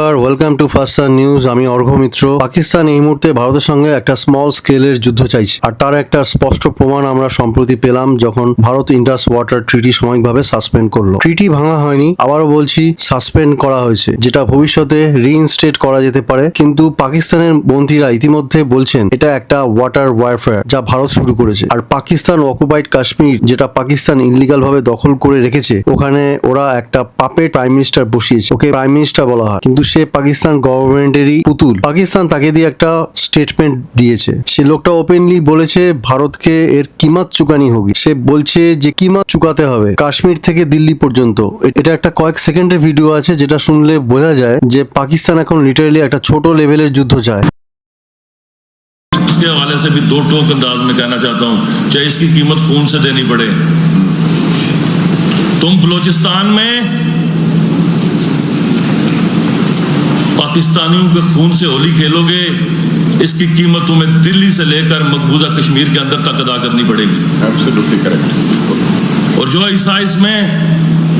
নমস্কার, welcome to first news. আমি অর্ঘ্য মিত্র। পাকিস্তান এই মুহূর্তে ভারতের সঙ্গে একটা স্মল স্কেলের যুদ্ধ চাইছে, আর তার একটা স্পষ্ট প্রমাণ আমরা সম্প্রতি পেলাম যখন ভারত ইন্ডাস ওয়াটার ট্রিটি সাময়িকভাবে সাসপেন্ড করলো। ট্রিটি ভাঙা হয়নি, আবারও বলছি সাসপেন্ড করা হয়েছে, যেটা ভবিষ্যতে রিইনস্টেট করা যেতে পারে। কিন্তু পাকিস্তানের মন্ত্রীরা ইতিমধ্যে বলছেন এটা একটা ওয়াটার ওয়ারফেয়ার যা ভারত শুরু করেছে। আর পাকিস্তান অকুপাইড কাশ্মীর, যেটা পাকিস্তান ইনলিগাল ভাবে দখল করে রেখেছে, ওখানে ওরা একটা পাপেট প্রাইম মিনিস্টার বসিয়েছে। ওকে প্রাইম মিনিস্টার বলা হয়, কিন্তু সে পাকিস্তান গভর্নমেন্টেরই পুতুল। পাকিস্তান তাকে দিয়ে একটা স্টেটমেন্ট দিয়েছে। সে লোকটা ওপেনলি বলেছে ভারতকে এর কিমাত চুকানি হোগি। সে বলছে যে কিমাত চুকাতে হবে কাশ্মীর থেকে দিল্লি পর্যন্ত। এটা একটা কয়েক সেকেন্ডের ভিডিও আছে, যেটা শুনলে বোঝা যায় যে পাকিস্তান এখন লিটারালি একটা ছোট লেভেলের যুদ্ধ চায়। इसके हवाले से भी दो टोक अंदाज में कहना चाहता हूं, चाहे इसकी कीमत खून से देनी पड़े। तुम बलूचिस्तान में पाकिस्तानियों के खून से होली खेलोगे, इसकी कीमत तुम्हें दिल्ली से लेकर मकबूजा कश्मीर के अंदर तक अदा करनी पड़ेगी। Absolutely correct. और जो हिस्सा इसमें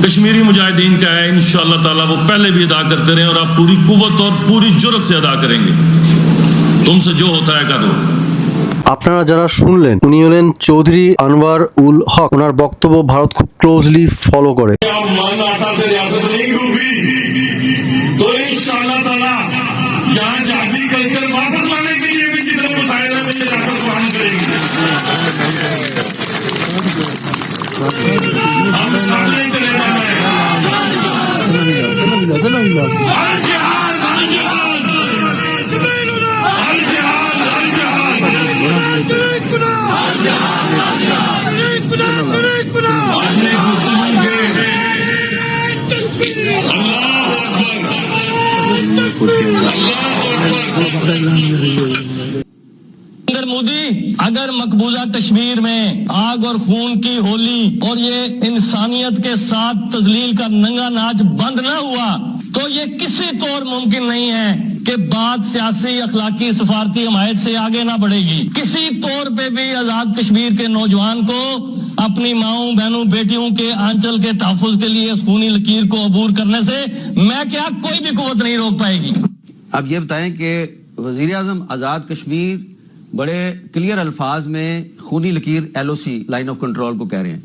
कश्मीरी मुजाहिदीन का है, इंशाअल्लाह ताला वो पहले भी अदा करते रहे और आप पूरी कुव्वत और पूरी जुर्रत से अदा करेंगे। तुमसे जो होता है करो। আপনারা যারা শুনলেন, উনি হলেন চৌধুরী আনোয়ার উল হক। ওনার বক্তব্য ভারত খুব ক্লোজলি ফলো করে। तो इंशाअल्लाह ताला यहाँ जाति कल्चर वापस लाने के लिए भी जितना मुसाहिदा में रियासत फराहम करेगी। हम सामने चले जा रहे हैं। हर जिहाद, हर जिहाद, हर जिहाद, हर जिहाद, हर नरेंद्र मोदी, अगर मकबूजा कश्मीर में आग और खून की होली और ये इंसानियत के साथ तजलील का नंगा नाच बंद न हुआ तो ये किसी तौर मुमकिन नहीं है कि बात सियासी अखलाकी सफारती हमायत से आगे ना बढ़ेगी। किसी तौर पे भी आजाद कश्मीर के नौजवान को अपनी माओं बहनों बेटियों के आंचल के तहफ्फुज के लिए खूनी लकीर को अबूर करने से मैं क्या कोई भी कुव्वत नहीं रोक पाएगी। अब ये बताएं कि वजीर आजम आजाद कश्मीर बड़े क्लियर अल्फाज में खूनी लकीर LOC लाइन ऑफ कंट्रोल को कह रहे हैं।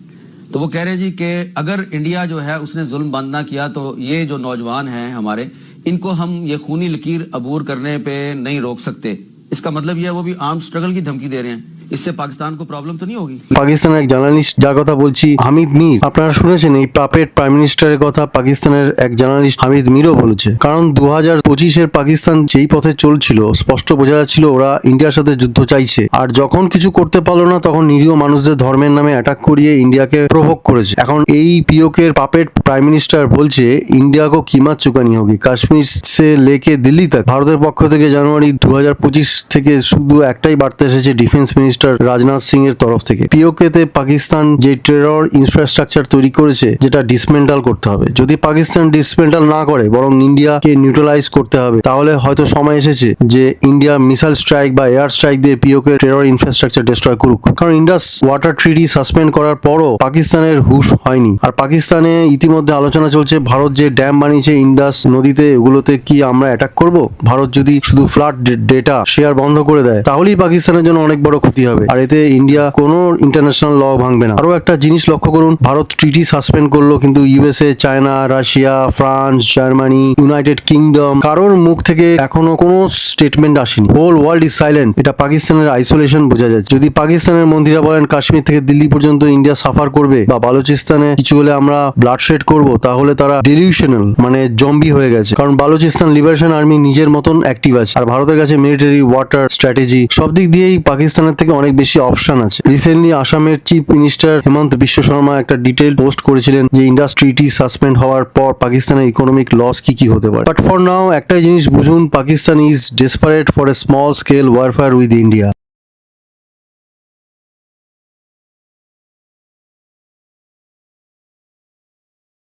तो वो कह रहे हैं जी कि अगर इंडिया जो है उसने जुल्म बंद ना किया तो ये जो नौजवान हैं हमारे, इनको हम ये खूनी लकीर अबूर करने पे नहीं रोक सकते। इसका मतलब ये है वो भी आर्म स्ट्रगल की धमकी दे रहे हैं। इससे पाकिस्तान को प्रॉब्लम तो नहीं होगी। পাকিস্তানের এক জার্নালিস্ট, যার কথা বলছি হামিদ মির, আপনারা শুনেছেন এই পাপেট প্রাইম মিনিস্টারের কথা। পাকিস্তানের এক জার্নালিস্ট হামিদ মিরও বলেছে, কারণ 2025-এর পাকিস্তান যেই পথে চলছিল স্পষ্ট বোঝা যাচ্ছিল ওরা ইন্ডিয়ার সাথে যুদ্ধ চাইছে। আর যখন কিছু করতে পারলো না তখন নিরীহ মানুষদের ধর্মের নামে অ্যাটাক করিয়ে ইন্ডিয়াকে প্রভোগ করেছে। এখন এই পিওকের পাপেট প্রাইম মিনিস্টার বলছে ইন্ডিয়া কো কিমাত চুকানি হোগি কাশ্মীর সে লেকে দিল্লি তক। ভারতের পক্ষ থেকে জানুয়ারি 2025 থেকে শুধু একটাই বার্তা এসেছে ডিফেন্স মিনিস্টার রাজনাথ সিং এর তরফ থেকে। পিওকেতে পাকিস্তান যে টেরর ইনফ্রাস্ট্রাকচার তৈরি করেছে যেটা ডিসমেন্টাল করতে হবে। যদি পাকিস্তান ডিসমেন্টাল না করে বরং ইন্ডিয়াকে নিউট্রালাইজ করতে হবে, তাহলে হয়তো সময় এসেছে যে ইন্ডিয়া মিসাইল স্ট্রাইক বা এয়ার স্ট্রাইক দিয়ে পিওকে টেরর ইনফ্রাস্ট্রাকচার ডিস্ট্রয় করুক। কারণ ইন্ডাস ওয়াটার ট্রিটি সাসপেন্ড করার পরও পাকিস্তানের হুঁশ হয়নি। আর পাকিস্তানে ইতিমধ্যে আলোচনা চলছে ভারত যে ড্যাম বানিয়েছে ইন্ডাস নদীতে, ওগুলোতে কি আমরা অ্যাটাক করব। ভারত যদি শুধু ফ্লাড ডেটা শেয়ার বন্ধ করে দেয় তাহলেই পাকিস্তানের জন্য অনেক বড় ক্ষতি হবে। আর এতে ইন্ডিয়া কোনো ইন্টারন্যাশনাল ল ভাঙবে না। আরো একটা জিনিস লক্ষ্য করুন, ভারত ট্রিটি সাসপেন্ড করলো কিন্তু USA, China, Russia, France, Germany, United Kingdom কারোর মুখ থেকে এখনো কোনো স্টেটমেন্ট আসেনি। Whole world is silent. এটা পাকিস্তানের আইসোলেশন বোঝা যাচ্ছে। যদি পাকিস্তানের মন্ত্রীরা বলেন কাশ্মীর থেকে দিল্লি পর্যন্ত ইন্ডিয়া সাফার করবে বা বালুচিস্তানে কিছু হলে আমরা ব্লাডশেড করব, তাহলে তারা ডেলিউশনাল মানে জম্বি হয়ে গেছে। কারণ বালুচিস্তান লিবারেশন আর্মি নিজের মতন অ্যাক্টিভ আছে, আর ভারতের কাছে মিলিটারি, ওয়াটার, স্ট্র্যাটেজি সব দিক দিয়েই পাকিস্তানের থেকে অনেক বেশি অপশন আছে। রিসেন্টলি আসামের চিফ মিনিস্টার হেমন্ত বিশ্ব শর্মা একটা ডিটেইল পোস্ট করেছিলেন যে ইন্ডাস ট্রিটি সাসপেন্ড হওয়ার পর পাকিস্তানের ইকোনমিক লস কি হতে পারে। বাট ফর নাও একটাই জিনিস বুঝুন, Pakistan is desperate for a small scale warfare with India.